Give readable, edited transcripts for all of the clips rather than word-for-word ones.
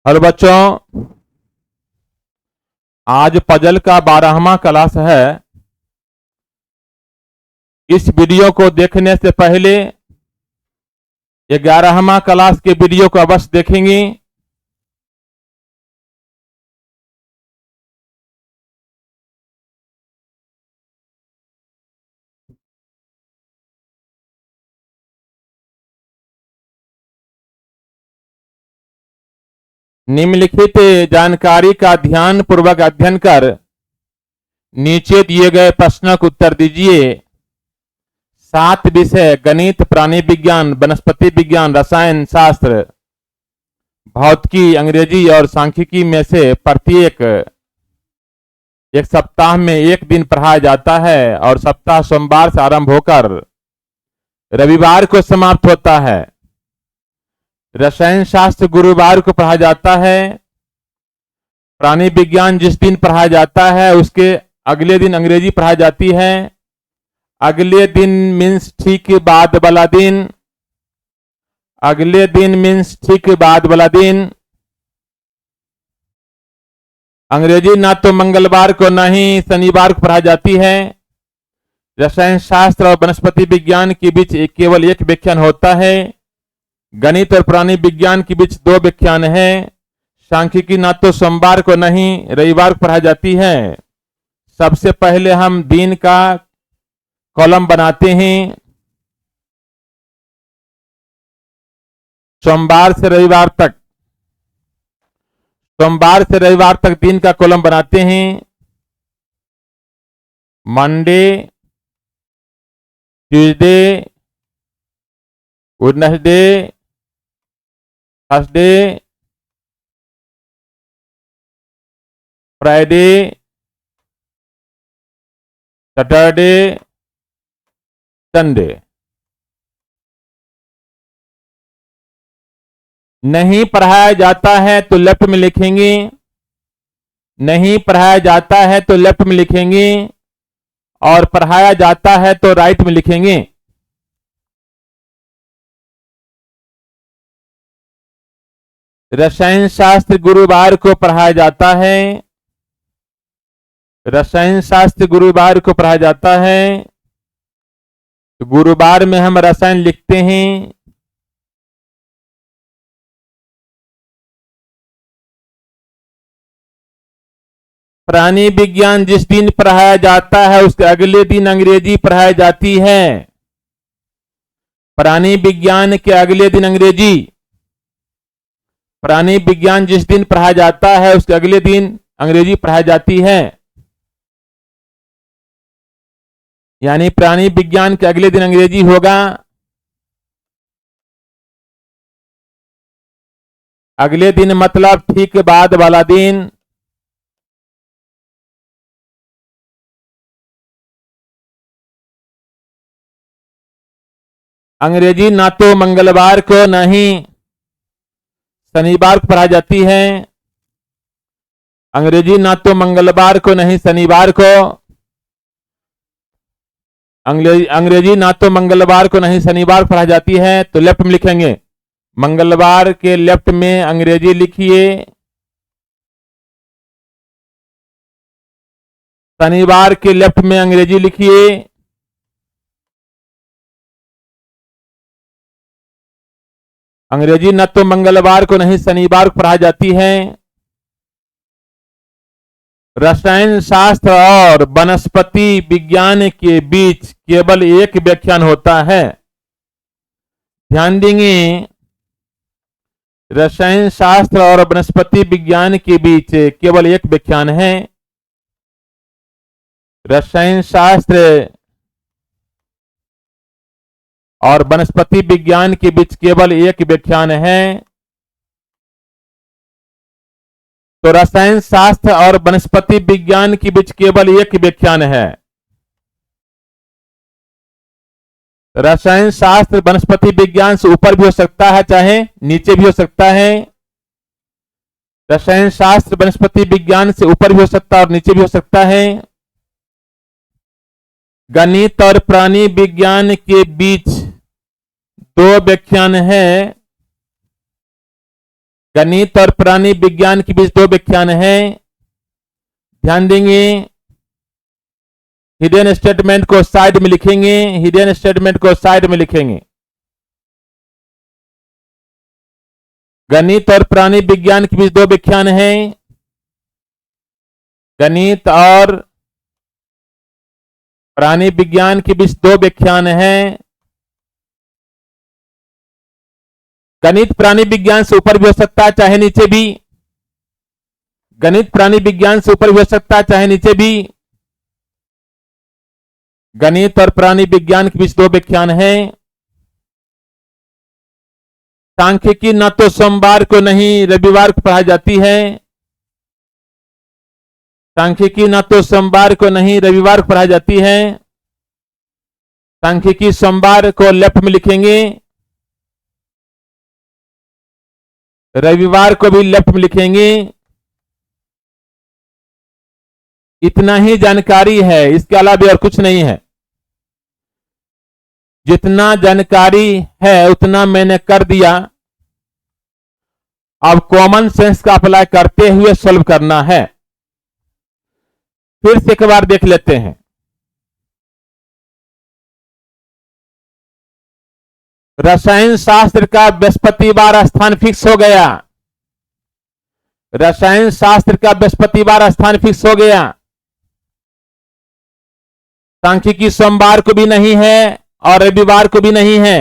Hello बच्चों, आज puzzle का 12वां क्लास है। इस वीडियो को देखने से पहले 11वां क्लास के वीडियो को अवश्य देखेंगे। निम्नलिखित जानकारी का ध्यान पूर्वक अध्ययन कर नीचे दिए गए प्रश्नों का उत्तर दीजिए। 7 विषय गणित, प्राणी विज्ञान, वनस्पति विज्ञान, रसायन शास्त्र, भौतिकी, अंग्रेजी और सांख्यिकी में से प्रत्येक एक सप्ताह में एक दिन पढ़ाया जाता है और सप्ताह सोमवार से आरंभ होकर रविवार को समाप्त होता है। रसायन शास्त्र गुरुवार को पढ़ा जाता है। प्राणी विज्ञान जिस दिन पढ़ाया जाता है उसके अगले दिन अंग्रेजी पढ़ाई जाती है। अगले दिन मीन्स ठीक बाद वाला दिन, अगले दिन मीन्स ठीक बाद वाला दिन। अंग्रेजी ना तो मंगलवार को ना ही शनिवार को पढ़ाई जाती है। रसायन शास्त्र और वनस्पति विज्ञान के बीच केवल एक व्याख्यान होता है। गणित और प्राणी विज्ञान के बीच 2 व्याख्यान है। सांख्यिकी ना तो सोमवार को नहीं रविवार को पढ़ाई जाती है। सबसे पहले हम दिन का कॉलम बनाते हैं। सोमवार से रविवार तक, सोमवार से रविवार तक दिन का कॉलम बनाते हैं। Monday, Tuesday, Wednesday, Thursday, Friday, Saturday, Sunday. नहीं पढ़ाया जाता है तो लेफ्ट में लिखेंगे, नहीं पढ़ाया जाता है तो लेफ्ट में लिखेंगे और पढ़ाया जाता है तो राइट में लिखेंगे। रसायन शास्त्र गुरुवार को पढ़ाया जाता है। रसायन शास्त्र गुरुवार को पढ़ाया जाता है। तो गुरुवार में हम रसायन लिखते हैं। प्राणी विज्ञान जिस दिन पढ़ाया जाता है उसके अगले दिन अंग्रेजी पढ़ाई जाती है। प्राणी विज्ञान के अगले दिन अंग्रेजी, प्राणी विज्ञान जिस दिन पढ़ाया जाता है उसके अगले दिन अंग्रेजी पढ़ाई जाती है। यानी प्राणी विज्ञान के अगले दिन अंग्रेजी होगा। अगले दिन मतलब ठीक बाद वाला दिन। अंग्रेजी ना तो मंगलवार को ना ही शनिवार को पढ़ाई जाती है। अंग्रेजी ना तो मंगलवार को नहीं शनिवार को, अंग्रेजी ना तो मंगलवार को नहीं शनिवार को पढ़ाई जाती है। तो लेफ्ट में लिखेंगे, मंगलवार के लेफ्ट में अंग्रेजी लिखिए, शनिवार के लेफ्ट में अंग्रेजी लिखिए। अंग्रेजी न तो मंगलवार को नहीं शनिवार को पढ़ाई जाती है। रसायन शास्त्र और वनस्पति विज्ञान के बीच केवल एक व्याख्यान होता है। ध्यान देंगे, रसायन शास्त्र और वनस्पति विज्ञान के बीच केवल एक व्याख्यान है। रसायन शास्त्र और वनस्पति विज्ञान के बीच केवल एक व्याख्यान है। तो रसायन शास्त्र और वनस्पति विज्ञान के बीच केवल एक व्याख्यान है। रसायन शास्त्र वनस्पति विज्ञान से ऊपर भी हो सकता है, चाहे नीचे भी हो सकता है। रसायन शास्त्र वनस्पति विज्ञान से ऊपर भी हो सकता है और नीचे भी हो सकता है। गणित और प्राणी विज्ञान के बीच 2 व्याख्यान है। गणित और प्राणी विज्ञान के बीच दो व्याख्यान हैं, ध्यान देंगे। हिडन स्टेटमेंट को साइड में लिखेंगे, हिडन स्टेटमेंट को साइड में लिखेंगे। गणित और प्राणी विज्ञान के बीच दो व्याख्यान हैं, गणित और प्राणी विज्ञान के बीच दो व्याख्यान हैं। गणित प्राणी विज्ञान से ऊपर भी हो सकता है चाहे नीचे भी, गणित प्राणी विज्ञान से ऊपर भी हो सकता है चाहे नीचे भी। गणित और प्राणी विज्ञान के बीच दो व्याख्यान हैं। सांख्यिकी न तो सोमवार को नहीं रविवार को पढ़ाई जाती है, सांख्यिकी न तो सोमवार को नहीं रविवार को पढ़ाई जाती है। सांख्यिकी सोमवार को लेफ्ट में लिखेंगे, रविवार को भी लेफ्ट में लिखेंगे। इतना ही जानकारी है, इसके अलावा और कुछ नहीं है। जितना जानकारी है उतना मैंने कर दिया। अब कॉमन सेंस का अप्लाई करते हुए सॉल्व करना है। फिर से एक बार देख लेते हैं। रसायन शास्त्र का बृहस्पतिवार स्थान फिक्स हो गया, रसायन शास्त्र का बृहस्पतिवार स्थान फिक्स हो गया। सांख्यिकी सोमवार को भी नहीं है और रविवार को भी नहीं है,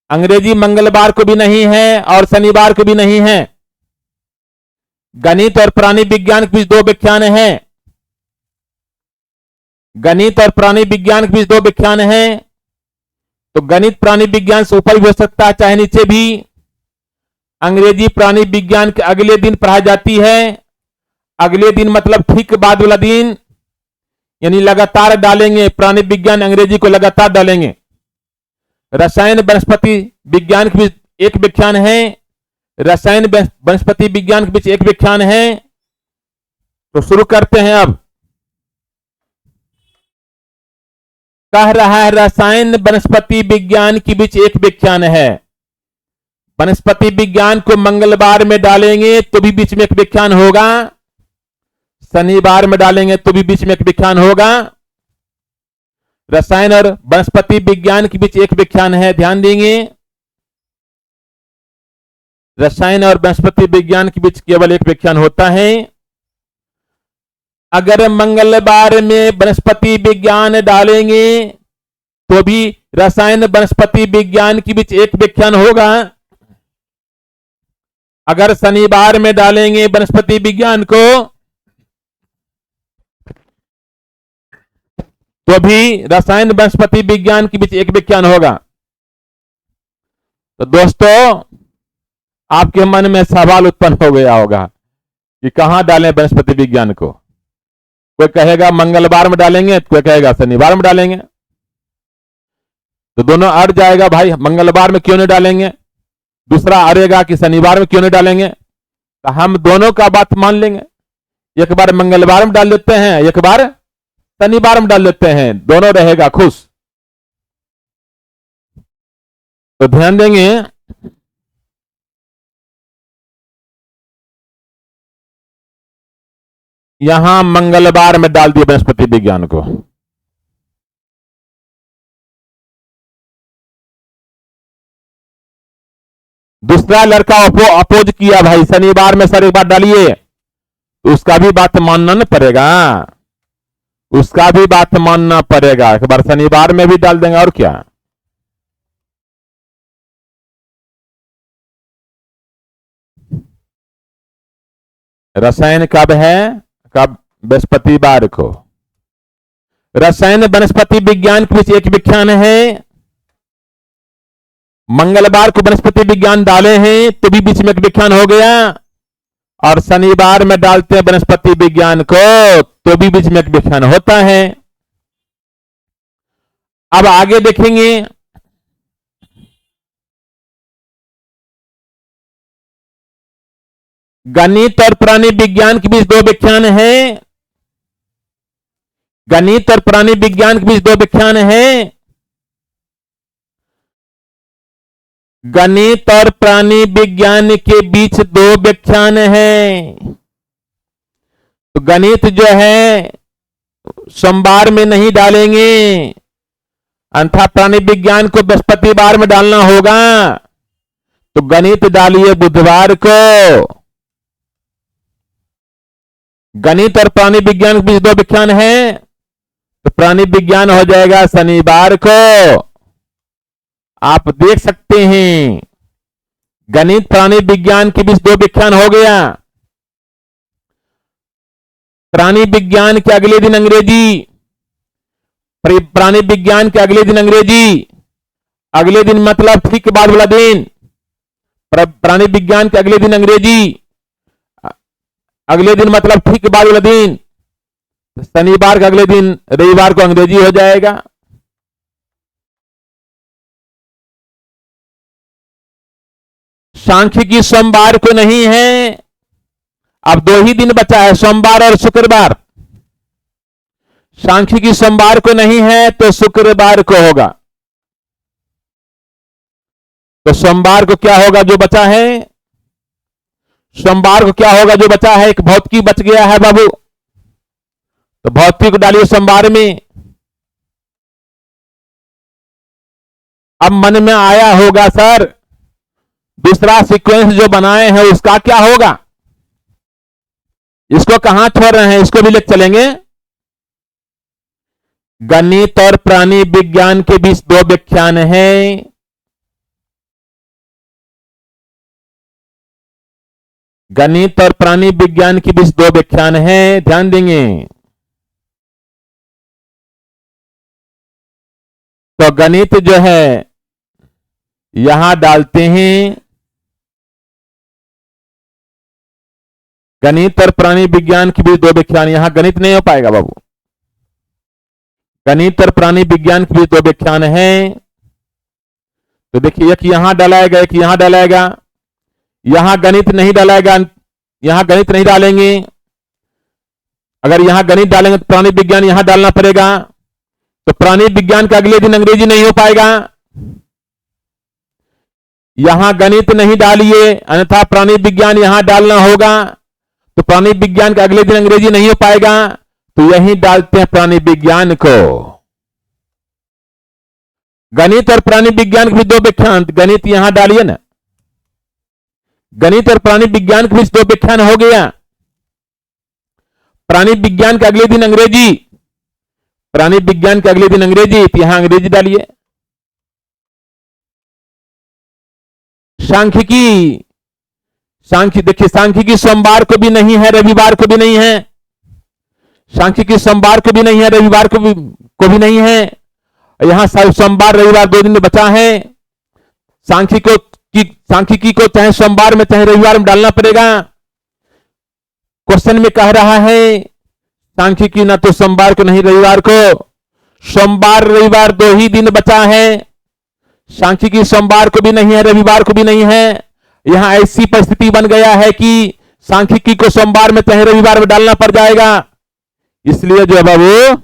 अंग्रेजी मंगलवार को भी नहीं है और शनिवार को भी नहीं है। गणित और प्राणी विज्ञान के बीच दो व्याख्यान हैं, गणित और प्राणी विज्ञान के बीच दो व्याख्यान हैं। तो गणित प्राणी विज्ञान से ऊपर भी हो सकता है चाहे नीचे भी। अंग्रेजी प्राणी विज्ञान के अगले दिन पढ़ाई जाती है, अगले दिन मतलब ठीक बाद वाला दिन, यानी लगातार डालेंगे। प्राणी विज्ञान अंग्रेजी को लगातार डालेंगे। रसायन वनस्पति विज्ञान के बीच एक व्याख्यान है, रसायन वनस्पति विज्ञान के बीच एक व्याख्यान है। तो शुरू करते हैं। अब कह रहा है रसायन वनस्पति विज्ञान के बीच एक व्याख्यान है। वनस्पति विज्ञान को मंगलवार में डालेंगे तो भी बीच में एक व्याख्यान होगा, शनिवार में डालेंगे तो भी बीच में एक व्याख्यान होगा। रसायन और वनस्पति विज्ञान के बीच एक व्याख्यान है, ध्यान देंगे। रसायन और वनस्पति विज्ञान के बीच केवल एक व्याख्यान होता है। अगर मंगलवार में वनस्पति विज्ञान डालेंगे तो भी रसायन वनस्पति विज्ञान के बीच एक व्याख्यान होगा। अगर शनिवार में डालेंगे वनस्पति विज्ञान को तो भी रसायन वनस्पति विज्ञान के बीच एक व्याख्यान होगा। तो दोस्तों आपके मन में सवाल उत्पन्न हो गया होगा कि कहां डालें वनस्पति विज्ञान को। कोई कहेगा मंगलवार में डालेंगे, कोई कहेगा शनिवार में डालेंगे। तो दोनों अड़ जाएगा, भाई मंगलवार में क्यों नहीं डालेंगे, दूसरा अड़ेगा कि शनिवार में क्यों नहीं डालेंगे। तो हम दोनों का बात मान लेंगे, एक बार मंगलवार में डाल देते हैं, एक बार शनिवार में डाल देते हैं, दोनों रहेगा खुश। तो ध्यान देंगे, यहां मंगलवार में डाल दिए वनस्पति विज्ञान को। दूसरा लड़का अपोज किया, भाई शनिवार में सर एक बार डालिए, तो उसका भी बात मानना न पड़ेगा, उसका भी बात मानना पड़ेगा। एक बार शनिवार में भी डाल देंगे और क्या। रसायन कब है, कब, बृहस्पतिवार को। रसायन वनस्पति विज्ञान के बीच एक व्याख्यान है। मंगलवार को वनस्पति विज्ञान डाले हैं तो भी बीच में एक व्याख्यान हो गया, और शनिवार में डालते हैं वनस्पति विज्ञान को तो भी बीच में एक व्याख्यान होता है। अब आगे देखेंगे, गणित और प्राणी विज्ञान के बीच दो व्याख्यान है, गणित और प्राणी विज्ञान के बीच दो व्याख्यान है। गणित और प्राणी विज्ञान के बीच 2 व्याख्यान हैं। तो गणित जो है सोमवार में नहीं डालेंगे, अन्यथा प्राणी विज्ञान को बृहस्पतिवार में डालना होगा। तो गणित डालिए बुधवार को, गणित और प्राणी विज्ञान के बीच 2 व्याख्यान है, तो प्राणी विज्ञान हो जाएगा शनिवार को। आप देख सकते हैं गणित प्राणी विज्ञान के बीच 2 व्याख्यान हो गया। प्राणी विज्ञान के अगले दिन अंग्रेजी, प्राणी विज्ञान के अगले दिन अंग्रेजी, अगले दिन मतलब ठीक के बाद वाला दिन। प्राणी विज्ञान के अगले दिन अंग्रेजी, अगले दिन मतलब ठीक के बाद वाला दिन। शनिवार के अगले दिन रविवार को अंग्रेजी हो जाएगा। सांख्यिकी सोमवार को नहीं है, अब 2 ही दिन बचा है, सोमवार और शुक्रवार। सांख्यिकी सोमवार को नहीं है तो शुक्रवार को होगा। तो सोमवार को क्या होगा जो बचा है? सोमवार को क्या होगा जो बचा है? एक भौतिकी बच गया है बाबू, तो भौतिकी को डालिए सोमवार में। अब मन में आया होगा सर दूसरा सीक्वेंस जो बनाए हैं उसका क्या होगा, इसको कहां छोड़ रहे हैं, इसको भी लेकर चलेंगे। गणित और प्राणी विज्ञान के बीच 2 व्याख्यान हैं। गणित और प्राणी विज्ञान के बीच 2 व्याख्यान हैं, ध्यान देंगे। तो गणित जो है यहां डालते हैं, गणित और प्राणी विज्ञान के बीच 2 व्याख्यान। यहां गणित नहीं हो पाएगा बाबू, गणित और प्राणी विज्ञान के बीच 2 व्याख्यान हैं। तो देखिए एक यहां डालाएगा, एक यहां डालाएगा। यहां गणित नहीं डालाएगा, यहां गणित नहीं डालेंगे। अगर यहां गणित डालेंगे तो प्राणी विज्ञान यहां डालना पड़ेगा। तो प्राणी विज्ञान के अगले दिन अंग्रेजी नहीं हो पाएगा। यहां गणित नहीं डालिए, अन्यथा प्राणी विज्ञान यहां डालना होगा। तो प्राणी विज्ञान के अगले दिन अंग्रेजी नहीं हो पाएगा, तो यही डालते हैं प्राणी विज्ञान को। गणित और प्राणी विज्ञान के बीच 2 व्याख्यान, गणित यहां डालिए ना। गणित और प्राणी विज्ञान के बीच 2 व्याख्यान हो गया। प्राणी विज्ञान के अगले दिन अंग्रेजी, प्राणी विज्ञान के अगले दिन अंग्रेजी, तो यहां अंग्रेजी डालिए। सांख्यिकी, देखिए सांख्यिकी सोमवार को भी नहीं है, रविवार को भी नहीं है। सांख्यिकी सोमवार को भी नहीं है, रविवार को भी नहीं है। यहां सोमवार रविवार 2 दिन में बचा है। सांख्यिकी को चाहे सोमवार में चाहे रविवार में डालना पड़ेगा। क्वेश्चन में कह रहा है सांख्यिकी ना तो सोमवार को नहीं रविवार को, सोमवार रविवार 2 ही दिन बचा है। सांख्यिकी सोमवार को भी नहीं है, रविवार को भी नहीं है। यहां ऐसी परिस्थिति बन गया है कि सांख्यिकी को सोमवार में चाहे रविवार में डालना पड़ जाएगा। इसलिए जो है बाबू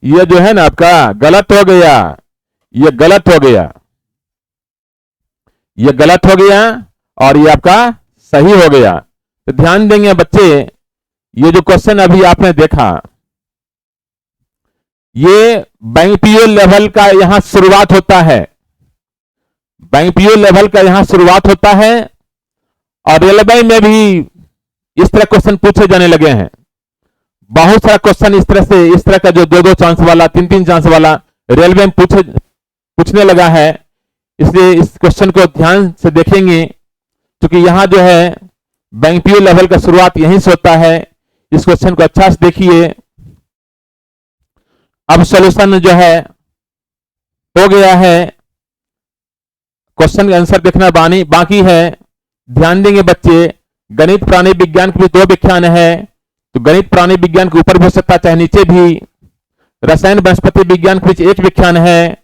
ये जो है ना आपका गलत हो गया, ये गलत हो गया, ये गलत हो गया और ये आपका सही हो गया। तो ध्यान देंगे बच्चे, ये जो क्वेश्चन अभी आपने देखा ये बैंक पीओ लेवल का यहां शुरुआत होता है। बैंक पीओ लेवल का यहां शुरुआत होता है और रेलवे में भी इस तरह क्वेश्चन पूछे जाने लगे हैं। बहुत सारा क्वेश्चन इस तरह का जो 2-2 चांस वाला, 3-3 चांस वाला रेलवे में पूछने लगा है। इसलिए इस क्वेश्चन को ध्यान से देखेंगे, क्योंकि यहां जो है बैंक पीओ लेवल का शुरुआत यहीं से होता है। इस क्वेश्चन को अच्छा से देखिए। अब सॉल्यूशन जो है हो गया है, क्वेश्चन का आंसर देखना बाकी है। ध्यान देंगे बच्चे, गणित प्राणी विज्ञान के भी 2 व्याख्यान है। तो गणित प्राणी विज्ञान के ऊपर भी हो सकता है चाहे नीचे भी। रसायन वनस्पति विज्ञान के बीच 1 व्याख्यान है,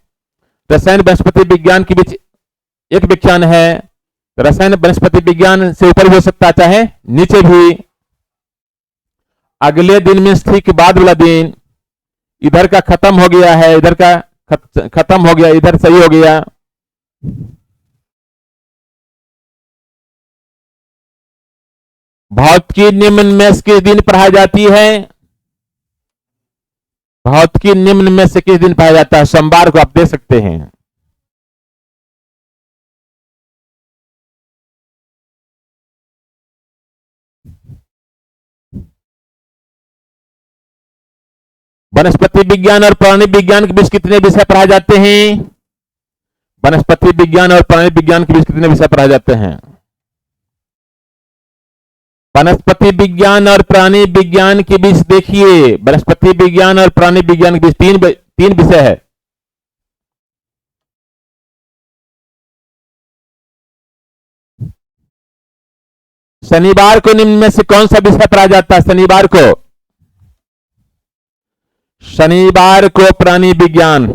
रसायन वनस्पति विज्ञान के बीच 1 व्याख्यान है। रसायन वनस्पति विज्ञान से ऊपर भी हो सकता है चाहे नीचे भी। अगले दिन में ठीक के बाद वाला दिन, इधर का खत्म हो गया है, इधर का खत्म हो गया, इधर सही हो गया। भौतिकी निम्न में से किस दिन पढ़ाई जाती है? भौतिकी निम्न में से किस दिन पढ़ाया जाता है? सोमवार को आप दे सकते हैं। वनस्पति विज्ञान और प्राणी विज्ञान के बीच कितने विषय पढ़ाए जाते हैं? वनस्पति विज्ञान और प्राणी विज्ञान के बीच कितने विषय पढ़ाए जाते हैं? वनस्पति विज्ञान और प्राणी विज्ञान के बीच देखिए, वनस्पति विज्ञान और प्राणी विज्ञान के बीच तीन विषय है। शनिवार को निम्न में से कौन सा विषय पढ़ाया जाता है? शनिवार को प्राणी विज्ञान।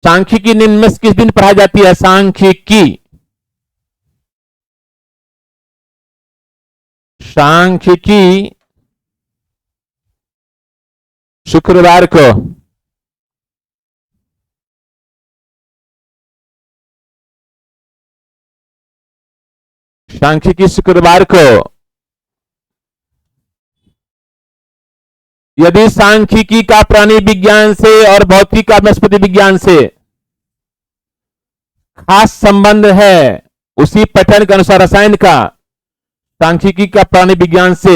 सांख्यिकी निम्न में से किस दिन पढ़ाई जाती है? सांख्यिकी शुक्रवार को। सांख्यिकी शुक्रवार को। यदि सांख्यिकी का प्राणी विज्ञान से और भौतिकी का वनस्पति विज्ञान से खास संबंध है, उसी पैटर्न के अनुसार रसायन का सांख्यिकी का प्राणी विज्ञान से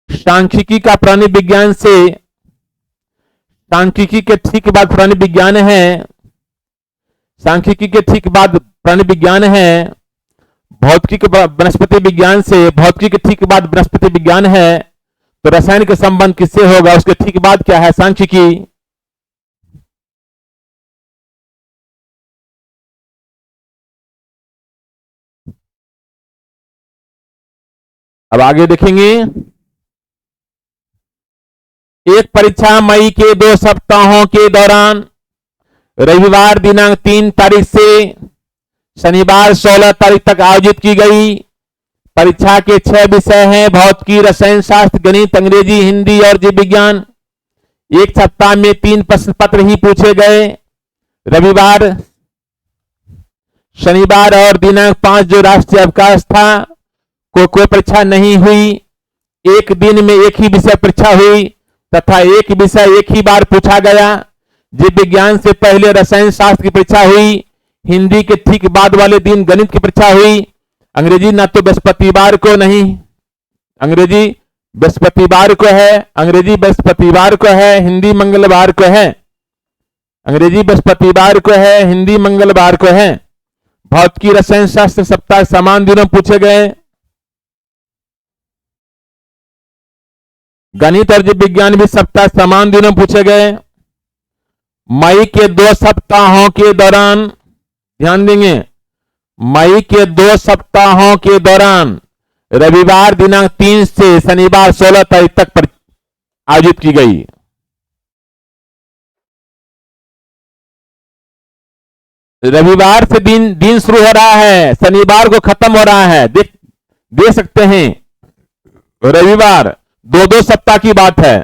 सांख्यिकी का प्राणी विज्ञान से सांख्यिकी के ठीक बाद प्राणी विज्ञान है। सांख्यिकी के ठीक बाद प्राणी विज्ञान है। भौतिकी के वनस्पति विज्ञान से भौतिकी के ठीक बाद वनस्पति विज्ञान है। तो रसायन के संबंध किससे होगा? उसके ठीक बाद क्या है? सांख्यिकी। अब आगे देखेंगे। एक परीक्षा मई के 2 सप्ताहों के दौरान रविवार दिनांक 3 तारीख से शनिवार 16 तारीख तक आयोजित की गई। परीक्षा के 6 विषय हैं: भौतिकी, रसायन शास्त्र, गणित, अंग्रेजी, हिंदी और जीव विज्ञान। एक सप्ताह में 3 प्रश्न पत्र ही पूछे गए। रविवार, शनिवार और दिनांक 5 जो राष्ट्रीय अवकाश था को कोई परीक्षा नहीं हुई। एक दिन में एक ही विषय परीक्षा हुई तथा एक विषय एक ही बार पूछा गया। जीव विज्ञान से पहले रसायन शास्त्र की परीक्षा हुई। हिंदी के ठीक बाद वाले दिन गणित की परीक्षा हुई। अंग्रेजी ना तो बृहस्पतिवार को नहीं, अंग्रेजी बृहस्पतिवार को है, अंग्रेजी बृहस्पतिवार को है, हिंदी मंगलवार को है। अंग्रेजी बृहस्पतिवार को है, हिंदी मंगलवार को है। भौतिकी, रसायन शास्त्र सप्ताह समान दिनों पूछे गए। गणित और जीव विज्ञान भी सप्ताह समान दिनों पूछे गए। मई के 2 सप्ताहों के दौरान, ध्यान देंगे, मई के 2 सप्ताहों के दौरान रविवार दिनांक 3 से शनिवार 16 तारीख तक आयोजित की गई। रविवार से दिन शुरू हो रहा है, शनिवार को खत्म हो रहा है। देख सकते हैं, रविवार 2 सप्ताह की बात है।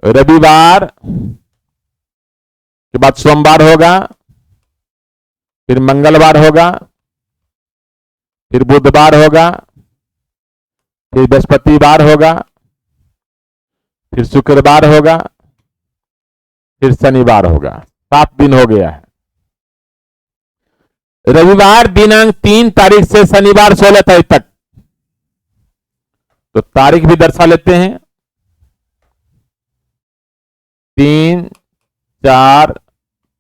रविवार के बाद सोमवार होगा, फिर मंगलवार होगा, फिर बुधवार होगा, फिर बृहस्पतिवार होगा, फिर शुक्रवार होगा, फिर शनिवार होगा। 7 दिन हो गया है। रविवार दिनांक 3 तारीख से शनिवार 16 तारीख तक। तो तारीख भी दर्शा लेते हैं। 3, 4,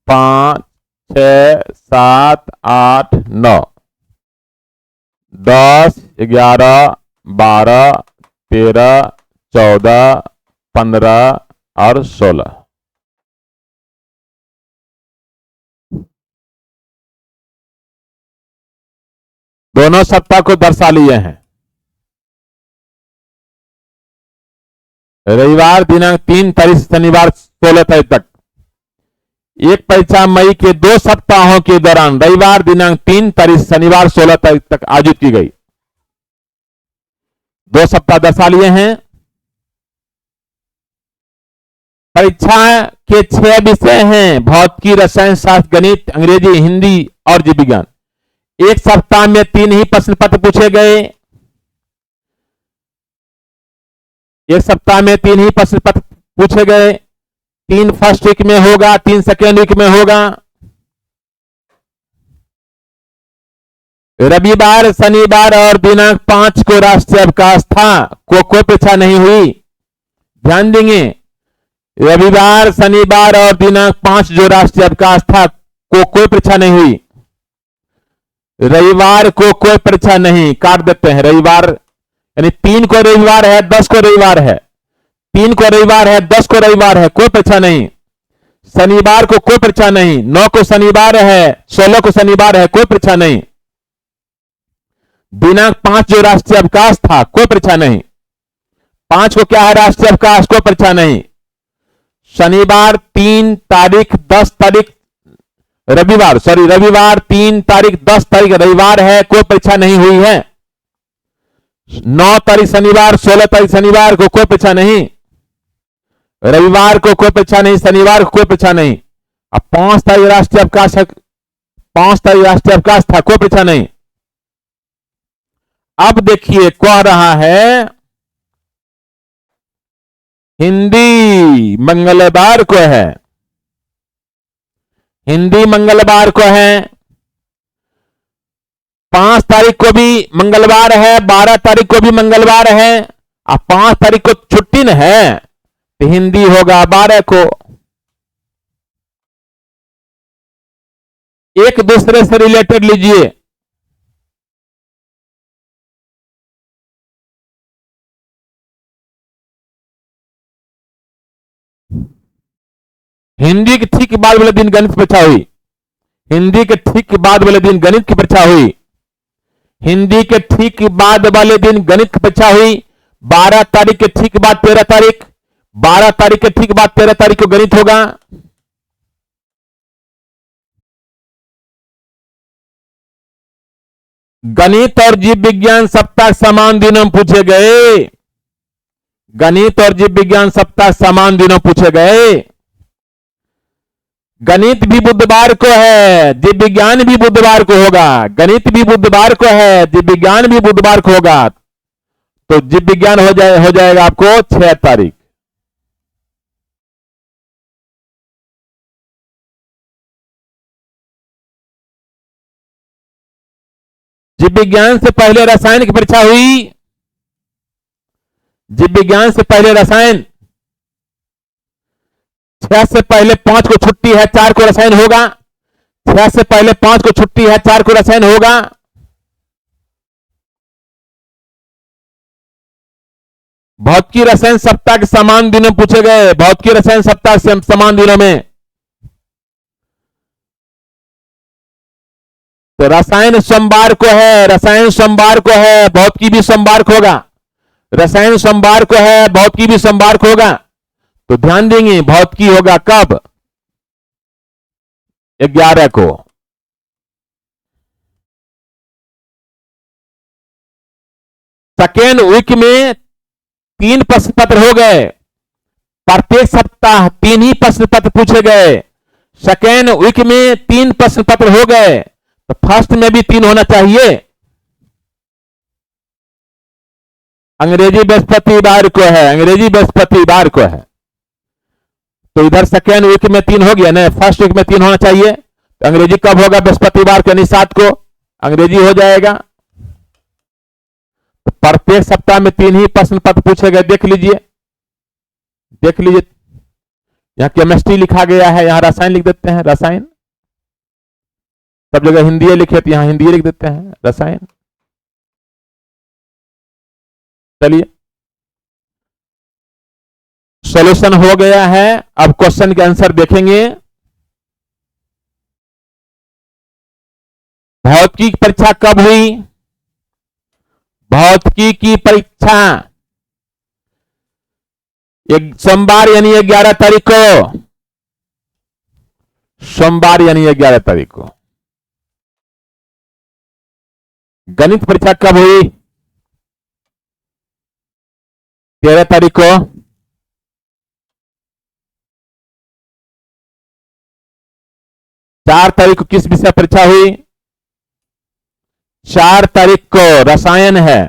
5, 6, 7, 8, 9, 10, 11, 12, 13, 14, 15 और 16। दोनों सप्ताह को दर्शा लिए हैं। रविवार दिनांक 3 तारीख से शनिवार 16 तारीख तक। एक परीक्षा मई के 2 सप्ताहों के दौरान रविवार दिनांक 3 तारीख से शनिवार 16 तारीख तक आयोजित की गई। 2 सप्ताह दर्शा लिए हैं। परीक्षा के 6 विषय हैं, भौतिकी, रसायन शास्त्र, गणित, अंग्रेजी, हिंदी और जीव विज्ञान। एक सप्ताह में 3 ही प्रश्न पत्र पूछे गए। एक सप्ताह में 3 ही प्रश्न पत्र पूछे गए। 3 फर्स्ट वीक में होगा, 3 सेकेंड वीक में होगा। रविवार, शनिवार और दिनांक 5 को राष्ट्रीय अवकाश था, कोई परीक्षा नहीं हुई। ध्यान देंगे, रविवार, शनिवार और दिनांक 5 जो राष्ट्रीय अवकाश था, कोई परीक्षा नहीं हुई। रविवार को कोई परीक्षा नहीं, काट देते हैं। रविवार यानी 3 को रविवार है, 10 को रविवार है। 3 को रविवार है, 10 को रविवार है, कोई परीक्षा नहीं। शनिवार को कोई परीक्षा नहीं। 9 को शनिवार है, 16 को शनिवार है, कोई परीक्षा नहीं। दिनांक 5 जो राष्ट्रीय अवकाश था, कोई परीक्षा नहीं। 5 को क्या है राष्ट्रीय अवकाश, कोई परीक्षा नहीं। शनिवार 3 तारीख 10 तारीख रविवार 3 तारीख 10 तारीख रविवार है, कोई परीक्षा नहीं हुई है। 9 तारीख शनिवार, 16 तारीख शनिवार को कोई परीक्षा नहीं। रविवार को कोई परीक्षा नहीं, शनिवार को कोई परीक्षा नहीं। अब 5 तारीख राष्ट्रीय अवकाश है, 5 तारीख राष्ट्रीय अवकाश था, कोई परीक्षा नहीं। अब देखिए कह रहा है हिंदी मंगलवार को है, हिंदी मंगलवार को है। 5 तारीख को भी मंगलवार है, 12 तारीख को भी मंगलवार है। अब 5 तारीख को छुट्टी न है, तो हिंदी होगा 12 को। एक दूसरे से रिलेटेड लीजिए। हिंदी के ठीक बाद वाले दिन गणित की परीक्षा हुई। हिंदी के ठीक बाद वाले दिन गणित की परीक्षा हुई। हिंदी के ठीक बाद वाले दिन गणित की परीक्षा हुई। 12 तारीख के ठीक बाद 13 तारीख, 12 तारीख के ठीक बाद 13 तारीख को गणित होगा। गणित और जीव विज्ञान सप्ताह समान दिनों में पूछे गए। गणित और जीव विज्ञान सप्ताह समान दिनों पूछे गए। गणित भी बुधवार को है, जीव विज्ञान भी बुधवार को होगा। गणित भी बुधवार को है, जीव विज्ञान भी बुधवार को होगा। तो जीव विज्ञान हो जाएगा आपको 6 तारीख। जीव विज्ञान से पहले रसायन की परीक्षा हुई। जीव विज्ञान से पहले रसायन, 6 से पहले 5 को छुट्टी है, 4 को रसायन होगा। 6 से पहले 5 को छुट्टी है, 4 को रसायन होगा। भौतिकी रसायन सप्ताह के समान दिनों पूछे गए। भौतिकी रसायन सप्ताह से समान दिनों में तो रसायन सोमवार को है, रसायन सोमवार को है, भौतिकी भी सोमवार को होगा। रसायन सोमवार को है, भौतिकी भी सोमवार को होगा। तो ध्यान देंगे भौतिकी होगा कब, 11 को। सेकेंड वीक में 3 प्रश्न पत्र हो गए। प्रत्येक सप्ताह 3 ही प्रश्न पत्र पूछे गए। सेकेंड वीक में 3 प्रश्न पत्र हो गए, तो फर्स्ट में भी 3 होना चाहिए। अंग्रेजी बृहस्पतिवार को है, अंग्रेजी बृहस्पतिवार को है। तो इधर सेकेंड वीक में 3 हो गया ना, फर्स्ट वीक में 3 होना चाहिए। तो अंग्रेजी कब होगा, बृहस्पतिवार के यानी 7 को अंग्रेजी हो जाएगा। तो प्रत्येक सप्ताह में 3 ही प्रश्न पत्र पूछे गए। देख लीजिए, देख लीजिए, यहां केमिस्ट्री लिखा गया है, यहां रसायन लिख देते हैं, रसायन। सब जगह हिंदी लिखे तो यहां हिंदी लिख देते हैं, रसायन। चलिए, सॉल्यूशन हो गया है। अब क्वेश्चन के आंसर देखेंगे। भौतिकी की परीक्षा कब हुई? भौतिकी की परीक्षा सोमवार यानी 11 तारीख को, सोमवार यानी 11 तारीख को। गणित परीक्षा कब हुई? 13 तारीख को। 4 तारीख को किस विषय परीक्षा हुई? 4 तारीख को रसायन है।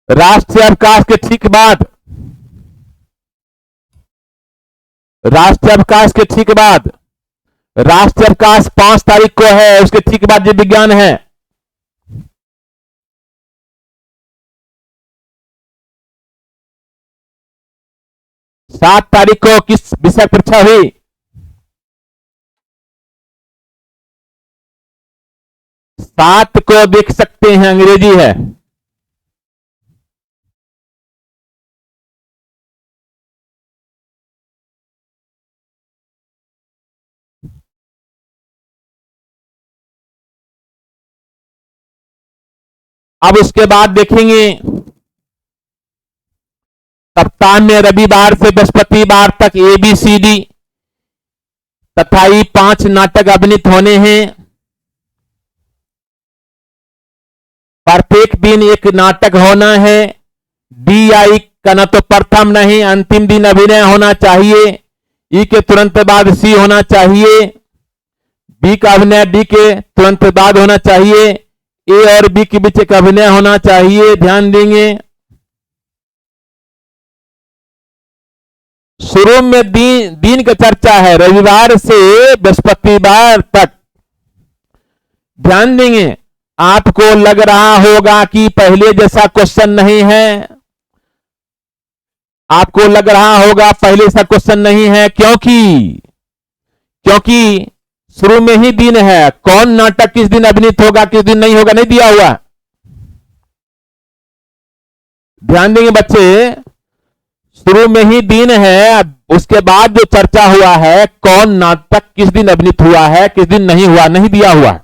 राष्ट्रीय अवकाश के ठीक बाद, राष्ट्रीय अवकाश के ठीक बाद, राष्ट्रीय अवकाश 5 तारीख को है, उसके ठीक बाद जीव विज्ञान है। सात तारीख को किस विषय परीक्षा हुई? सात को देख सकते हैं, अंग्रेजी है। अब उसके बाद देखेंगे सप्ताह में रविवार से बृहस्पतिवार तक ABCD तथा ये 5 नाटक अभिनीत होने हैं। प्रत्येक दिन एक नाटक होना है। DI का न तो प्रथम नहीं अंतिम दिन अभिनय होना चाहिए। E के तुरंत बाद C होना चाहिए। B का अभिनय D के तुरंत बाद होना चाहिए। A और B के बीच एक अभिनय होना चाहिए। ध्यान देंगे, शुरू में दिन का चर्चा है, रविवार से बृहस्पतिवार तक। ध्यान देंगे, आपको लग रहा होगा कि पहले जैसा क्वेश्चन नहीं है, आपको लग रहा होगा पहले जैसा क्वेश्चन नहीं है, क्योंकि शुरू में ही दिन है। कौन नाटक किस दिन अभिनीत होगा, किस दिन नहीं होगा, नहीं दिया हुआ। ध्यान देंगे बच्चे, शुरू में ही दिन है, उसके बाद जो चर्चा हुआ है कौन नाटक किस दिन अभिनीत हुआ है, किस दिन नहीं हुआ, नहीं दिया हुआ।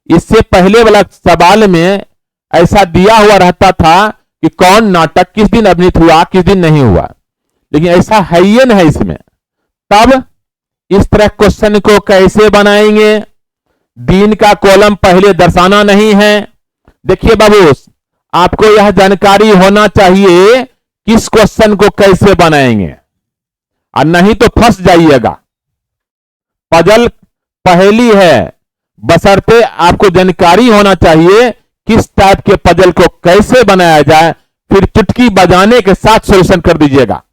इससे पहले वाला सवाल में ऐसा दिया हुआ रहता था कि कौन नाटक किस दिन अभिनीत हुआ, किस दिन नहीं हुआ, लेकिन ऐसा है ही नहीं इसमें। तब इस तरह क्वेश्चन को कैसे बनाएंगे? दिन का कॉलम पहले दर्शाना नहीं है। देखिए बाबू, आपको यह जानकारी होना चाहिए किस क्वेश्चन को कैसे बनाएंगे, और नहीं तो फंस जाइएगा। पजल पहेली है, बशर्ते आपको जानकारी होना चाहिए किस टाइप के पजल को कैसे बनाया जाए, फिर चुटकी बजाने के साथ सॉल्यूशन कर दीजिएगा।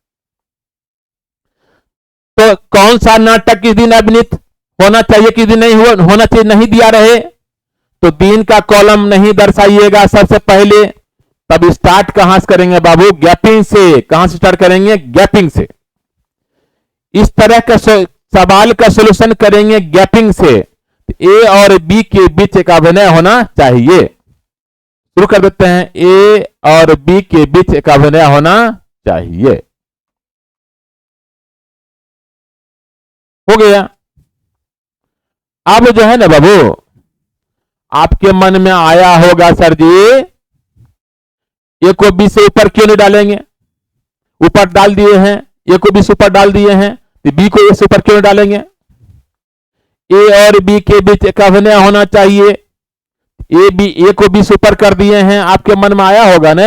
तो कौन सा नाटक किस दिन अभिनीत होना चाहिए, किस दिन नहीं होना चाहिए, नहीं दिया रहे तो दिन का कॉलम नहीं दर्शाइएगा सबसे पहले। तब स्टार्ट कहां से करेंगे बाबू? गैपिंग से। कहां से स्टार्ट करेंगे? गैपिंग से। इस तरह का सवाल का सॉल्यूशन करेंगे गैपिंग से। ए और बी के बीच एक अभिनय होना चाहिए। शुरू कर देते हैं, ए और बी के बीच एक अभिनय होना चाहिए। हो गया। अब जो है ना बाबू, आपके मन में आया होगा सर जी ए को बी से ऊपर क्यों नहीं डालेंगे? ऊपर डाल दिए हैं, ए को बी से ऊपर डाल दिए हैं, तो बी को ए से ऊपर क्यों नहीं डालेंगे? ए और बी के बीच एक अभिनय होना चाहिए। ए को बी से ऊपर कर दिए हैं, आपके मन में आया होगा ना,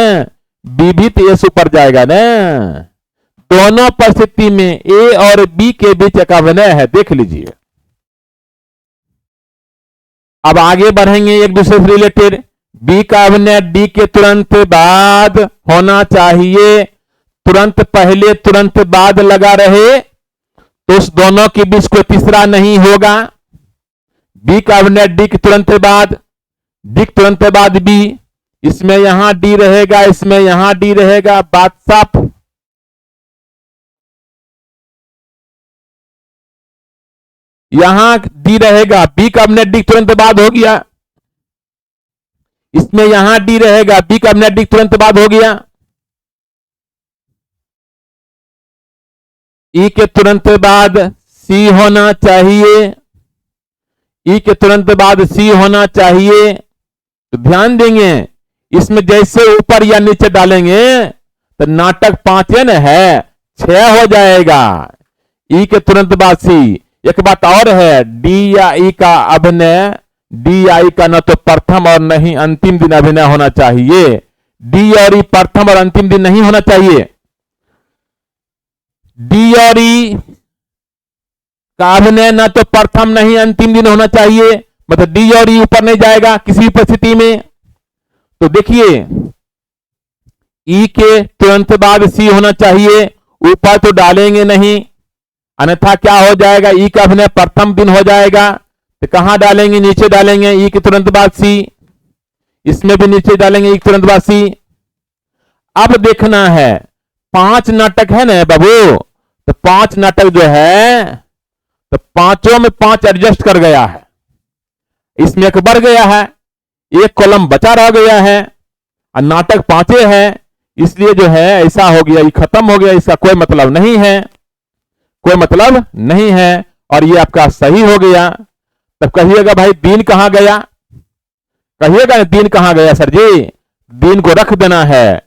बी भी तो ए से ऊपर जाएगा ना। दोनों परिस्थिति में ए और बी के बीच एक अभिनय है, देख लीजिए। अब आगे बढ़ेंगे एक दूसरे से रिलेटेड। बी का अभिनय डी के तुरंत बाद होना चाहिए। तुरंत पहले तुरंत बाद लगा रहे तो उस दोनों के बीच कोई तीसरा नहीं होगा। बी का अभिनय डी के तुरंत बाद, डी के तुरंत बाद बी, इसमें यहां डी रहेगा, इसमें यहां डी रहेगा, बात साफ। यहां डी रहेगा, बी का अभिनय डी तुरंत बाद हो गया। इसमें यहां डी रहेगा, बी का अभिनय डी तुरंत बाद हो गया। ई के तुरंत बाद सी होना चाहिए, ई के तुरंत बाद सी होना चाहिए। तो ध्यान देंगे, इसमें जैसे ऊपर या नीचे डालेंगे तो नाटक 5 न है, 6 हो जाएगा। ई के तुरंत बाद सी। एक बात और है, डी या ई का अभिनय, डी आई का न तो प्रथम और नहीं अंतिम दिन अभिनय होना चाहिए, डी और ई प्रथम और अंतिम दिन नहीं होना चाहिए। डी और ई का अभिनय न तो प्रथम नहीं अंतिम दिन होना चाहिए, मतलब डी और ई ऊपर नहीं जाएगा किसी भी परिस्थिति में। तो देखिए ई के तुरंत बाद सी होना चाहिए, ऊपर तो डालेंगे नहीं, अन्यथा क्या हो जाएगा, ई का अभिनय प्रथम दिन हो जाएगा। तो कहां डालेंगे, नीचे डालेंगे, ई के तुरंत बाद सी, इसमें भी नीचे डालेंगे ई के तुरंत बाद सी। अब देखना है 5 नाटक है ना बाबू, तो 5 नाटक जो है तो पांचों में 5 एडजस्ट कर गया है, इसमें एक बढ़ गया है, एक कॉलम बचा रह गया है, और नाटक 5 है, इसलिए जो है ऐसा हो गया, ये खत्म हो गया, इसका कोई मतलब नहीं है, कोई मतलब नहीं है, और ये आपका सही हो गया। तब कहिएगा भाई दिन कहां गया, कहिएगा दिन कहां गया सर जी, दिन को रख देना है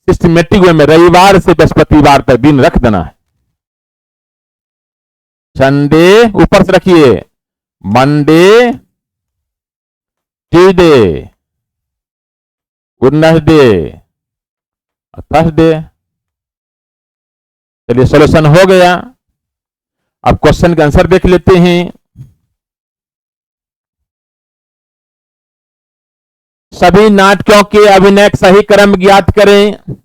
सिस्टमेटिक वे में, रविवार से बृहस्पतिवार तक दिन रख देना है। संडे ऊपर से रखिए, मंडे, ट्यूसडे, वेडनेसडे, थर्सडे। चलिए सॉल्यूशन हो गया। अब क्वेश्चन का आंसर देख लेते हैं। सभी नाटकों के अभिनय सही क्रम ज्ञात करें।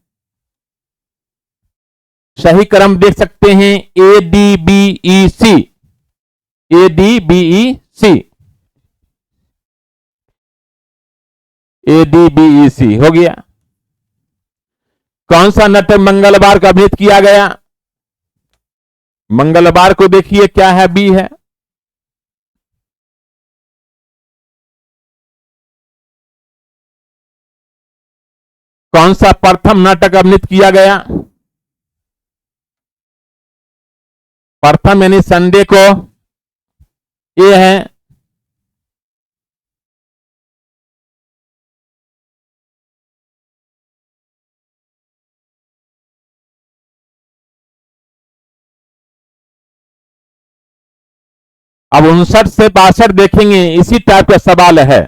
सही क्रम देख सकते हैं, A D B E C, A D B E C, A D B E C हो गया। कौन सा नाटक मंगलवार को अभिनीत किया गया, मंगलवार को देखिए क्या है, बी है। कौन सा प्रथम नाटक अभिनीत किया गया, प्रथम यानी संडे को, ए है। अब 59 से 62 देखेंगे, इसी टाइप का सवाल है।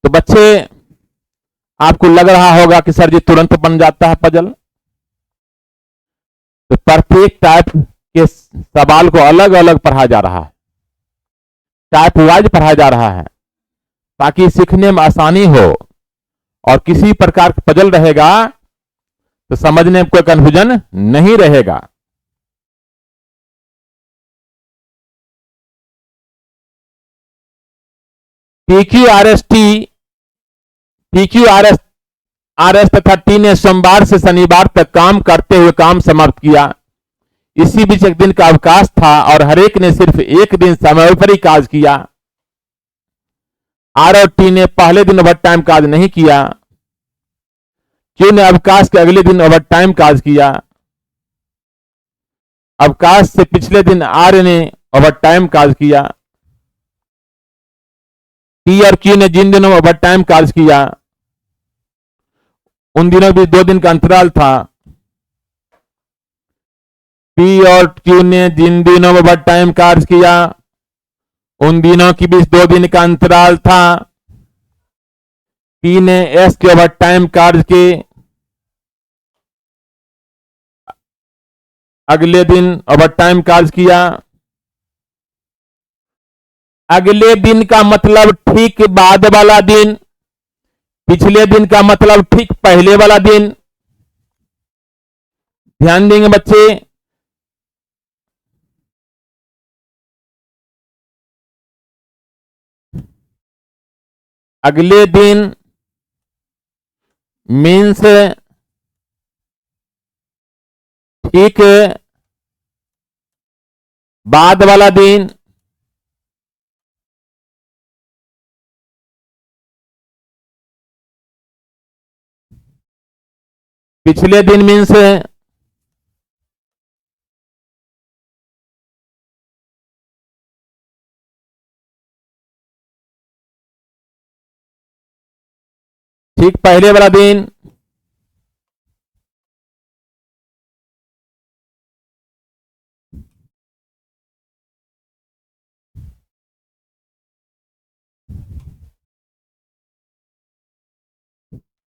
तो बच्चे आपको लग रहा होगा कि सर जी तुरंत बन जाता है पजल, तो प्रत्येक टाइप के सवाल को अलग अलग पढ़ा जा रहा है, टाइप वाइज पढ़ाया जा रहा है, ताकि सीखने में आसानी हो, और किसी प्रकार का पजल रहेगा तो समझने में कोई कंफ्यूजन नहीं रहेगा। PQRST, PQRS तथा टी ने सोमवार से शनिवार तक काम करते हुए काम समाप्त किया। इसी बीच एक दिन का अवकाश था और हरेक ने सिर्फ एक दिन समय पर ही काज किया। आर और टी ने पहले दिन ओवर टाइम काज नहीं किया। क्यू ने अवकाश के अगले दिन ओवर टाइम काज किया। अवकाश से पिछले दिन आर ने ओवर टाइम काज किया। पी और क्यू ने जिन दिनों ओवर टाइम काज किया उन दिनों भी 2 दिन का अंतराल था। पी और क्यू ने जिन दिनों ओवर टाइम काज किया उन दिनों के बीच 2 दिन का अंतराल था। पी ने एस के ओवर टाइम कार्य के अगले दिन ओवर टाइम कार्य किया। अगले दिन का मतलब ठीक बाद वाला दिन, पिछले दिन का मतलब ठीक पहले वाला दिन। ध्यान देंगे बच्चे, अगले दिन मीन्स ठीक बाद वाला दिन। पिछले दिन मीन्स ठीक पहले वाला दिन।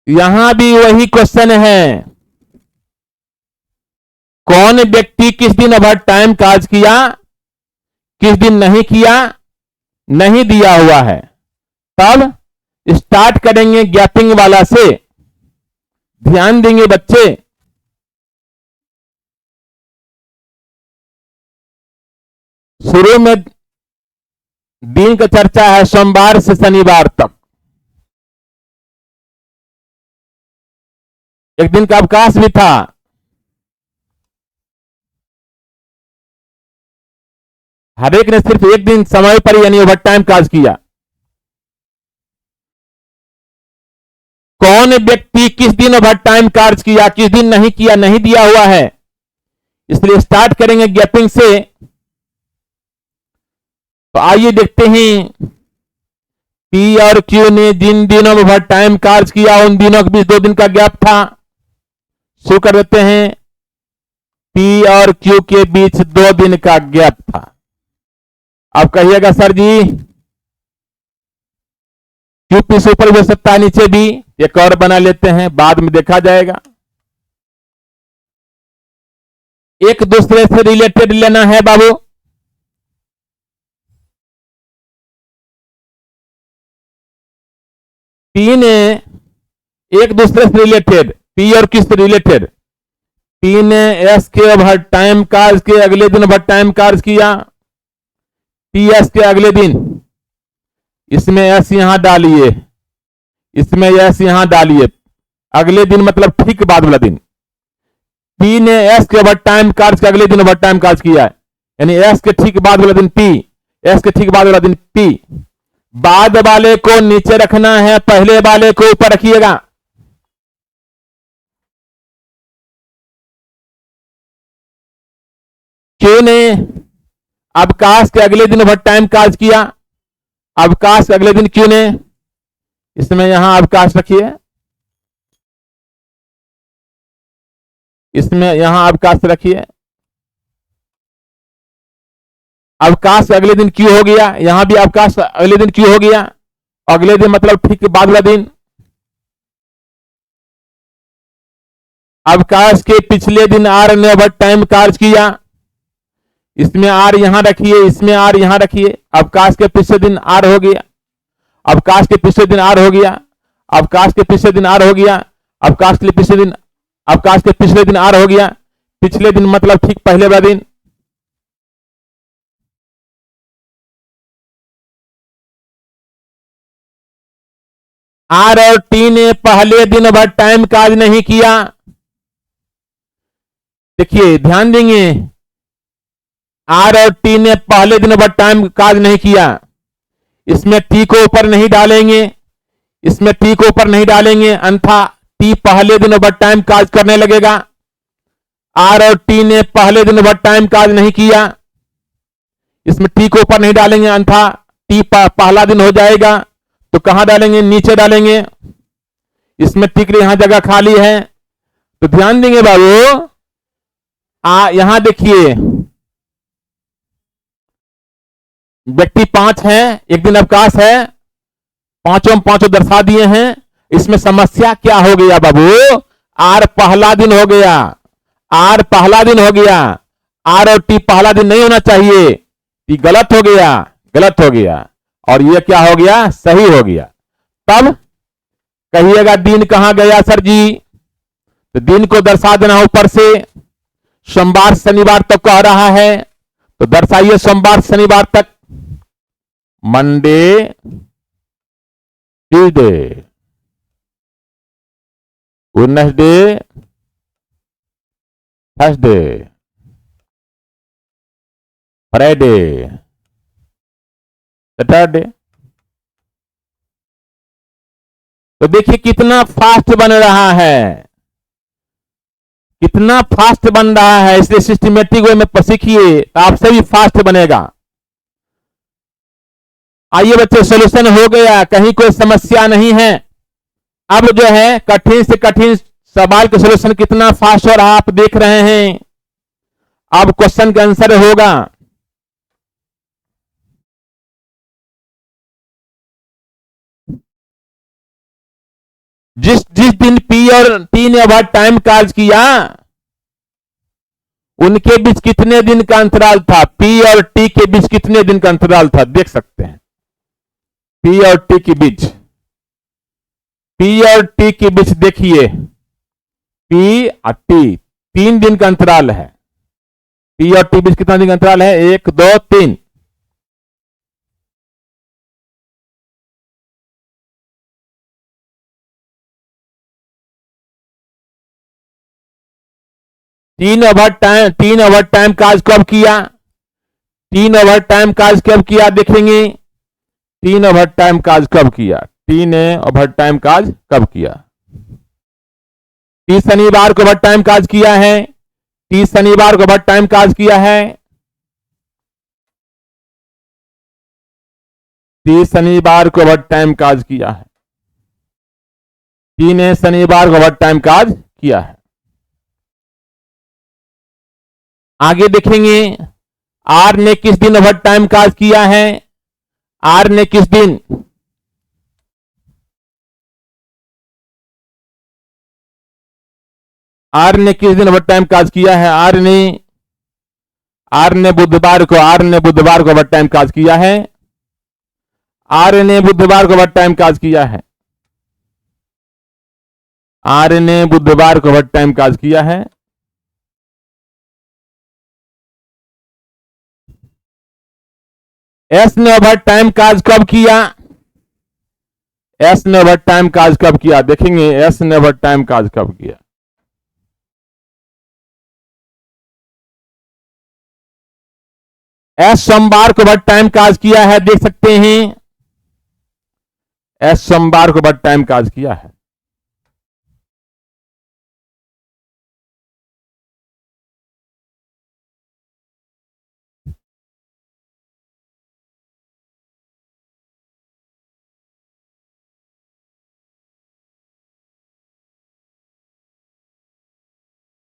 यहां भी वही क्वेश्चन है, कौन व्यक्ति किस दिन ओवर टाइम काज किया, किस दिन नहीं किया, नहीं दिया हुआ है। तब स्टार्ट करेंगे गैपिंग वाला से। ध्यान देंगे बच्चे, शुरू में दिन का चर्चा है सोमवार से शनिवार तक, एक दिन का अवकाश भी था। हर एक ने सिर्फ एक दिन समय पर यानी ओवर टाइम काज किया। कौन व्यक्ति किस दिन ओवर टाइम कार्य किया, किस दिन नहीं किया, नहीं दिया हुआ है, इसलिए स्टार्ट करेंगे गैपिंग से। तो आइए देखते हैं पी और क्यू ने जिन दिनों में ओवर टाइम कार्य किया उन दिनों के बीच 2 दिन का गैप था। शुरू कर देते हैं, पी और क्यू के बीच 2 दिन का गैप था। अब कहिएगा सर जी क्यू पी से ऊपर भी हो सकता है, नीचे भी, एक और बना लेते हैं, बाद में देखा जाएगा। एक दूसरे से रिलेटेड लेना है बाबू। पी ने एक दूसरे से रिलेटेड, पी और किस से रिलेटेड, पी ने एस के ओवर टाइम कार्य के अगले दिन ओवर टाइम कार्य किया, पी एस के अगले दिन, इसमें एस यहां डालिए, इसमें एस यहां डालिए, अगले दिन मतलब ठीक बाद वाला दिन। पी ने एस के ओवर टाइम कार्य के अगले दिन ओवर टाइम कार्य किया है, यानी एस के ठीक बाद वाला दिन पी, एस के ठीक बाद वाला दिन पी। बाद वाले को नीचे रखना है, पहले वाले को ऊपर रखिएगा। क्यू ने अवकाश के अगले दिन ओवर टाइम कार्य किया, अवकाश के अगले दिन क्यू ने, इसमें यहां अवकाश रखिए, इसमें यहां अवकाश रखिए। अवकाश अगले दिन क्यों हो गया, यहां भी अवकाश अगले दिन क्यों हो गया, अगले दिन मतलब ठीक बाद वाला दिन। अवकाश के पिछले दिन आर ने ओवर टाइम कार्य किया, इसमें आर यहां रखिए, इसमें आर यहां रखिए। अवकाश के पिछले दिन आर हो गया, अवकाश के पिछले दिन आर हो गया, अवकाश के पिछले दिन आर हो गया, अवकाश के पिछले दिन, अवकाश के पिछले दिन आर हो गया, पिछले दिन मतलब ठीक पहले वाला दिन। आर और टी ने पहले दिन ओवर टाइम कार्य नहीं किया। देखिए ध्यान देंगे, आर और टी ने पहले दिन ओवर टाइम कार्य नहीं किया, इसमें टी को ऊपर नहीं डालेंगे, इसमें टी को ऊपर नहीं डालेंगे, अन्यथा टी पहले दिन ओवर टाइम कार्य करने लगेगा। आर और टी ने पहले दिन ओवर टाइम कार्य नहीं किया, इसमें टी को ऊपर नहीं डालेंगे, अन्यथा टी पहला दिन हो जाएगा। तो कहां डालेंगे, नीचे डालेंगे, इसमें टी के लिए यहां जगह खाली है। तो ध्यान देंगे बाबू, यहां देखिए व्यक्ति 5 है, एक दिन अवकाश है, पांचों दर्शा दिए हैं। इसमें समस्या क्या हो गया बाबू, आर पहला दिन हो गया, आर पहला दिन हो गया, आर और टी पहला दिन नहीं होना चाहिए, टी गलत हो गया, गलत हो गया, और ये क्या हो गया, सही हो गया। तब कहिएगा दिन कहां गया सर जी, तो दिन को दर्शा देना ऊपर से, सोमवार शनिवार तक कह रहा है, तो दर्शाइए सोमवार शनिवार तक, Monday Tuesday Wednesday Thursday Friday Saturday. तो देखिए कितना फास्ट बन रहा है, कितना फास्ट बन रहा है, इसलिए सिस्टमेटिक वे में सीखिए तो आपसे भी फास्ट बनेगा। आइए बच्चे सॉल्यूशन हो गया, कहीं कोई समस्या नहीं है। अब जो है कठिन से कठिन सवाल का सॉल्यूशन कितना फास्ट हो रहा आप देख रहे हैं। अब क्वेश्चन का आंसर होगा, जिस जिस दिन पी और टी ने ओवर टाइम कार्य किया उनके बीच कितने दिन का अंतराल था, पी और टी के बीच कितने दिन का अंतराल था, देख सकते हैं। पी और टी के बीच, पी और टी के बीच देखिए, पी और टी 3 दिन का अंतराल है। पी और टी बीच कितना दिन का अंतराल है, 1 2 3। तीन ओवर टाइम काज कब किया, 3 ओवर टाइम काज कब किया, देखेंगे 3 ओवर टाइम काज कब किया, 3 ओवर टाइम काज कब किया। टी शनिवार को ओवर टाइम काज किया है, टी शनिवार को ओवर टाइम काज किया है, टी शनिवार को ओवर टाइम काज किया है, टी ने शनिवार को ओवर टाइम काज किया है। आगे देखेंगे आर ने किस दिन ओवर टाइम काज किया है, आर ने किस दिन, आर ने किस दिन ओवर टाइम काज किया है, आर ने बुधवार को ओवर टाइम काज किया है, आर ने बुधवार को ओवर टाइम काज किया है, आर ने बुधवार को ओवर टाइम काज किया है। एस ने ओवर टाइम काज कब किया, एस ने ओवर टाइम काज कब किया, देखेंगे एस ने ओवर टाइम काज कब किया। एस सोमवार को ओवर टाइम काज किया है, देख सकते हैं एस सोमवार को ओवर टाइम काज किया है।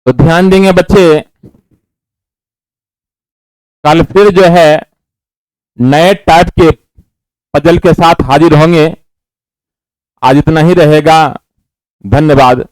तो ध्यान देंगे बच्चे, कल फिर जो है नए टाइप के पजल के साथ हाजिर होंगे। आज इतना ही रहेगा, धन्यवाद।